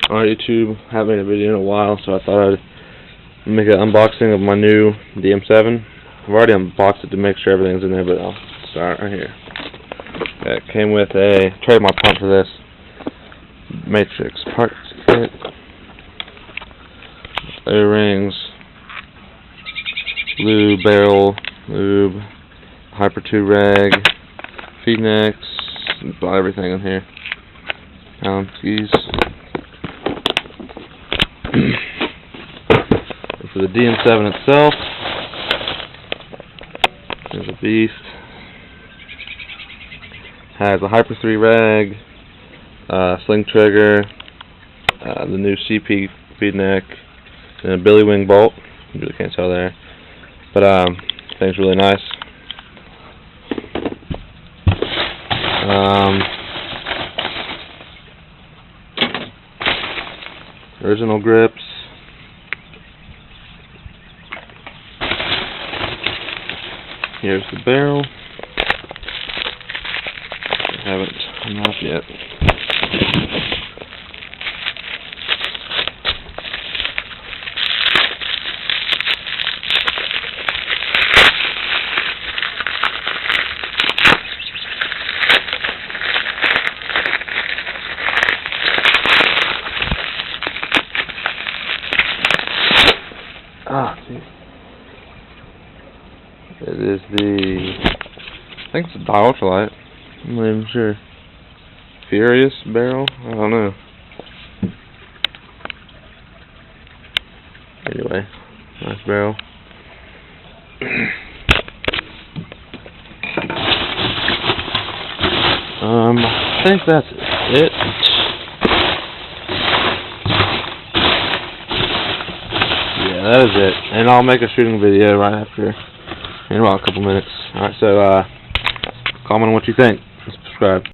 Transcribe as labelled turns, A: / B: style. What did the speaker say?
A: on YouTube. Haven't made a video in a while, so I thought I'd make an unboxing of my new DM7. I've already unboxed it to make sure everything's in there, but I'll start right here. It came with a trademark pump for this matrix parts kit, O-rings, lube barrel, lube, Hyper 2 rag, feed necks, about everything in here. Allen skis. For the DM7 itself, there's a beast. Has a Hyper 3 rag, sling trigger, the new CP feed neck, and a billy wing bolt. You really can't tell there, but thing's really nice. Original grips. Here's the barrel. I haven't unwrapped yet. Geez. It is the, I think it's a ultralight. I'm not even sure. Furious barrel? I don't know. Anyway, nice barrel. I think that's it. Yeah, that is it. And I'll make a shooting video right after, in about a couple minutes. Alright, so comment on what you think. Subscribe.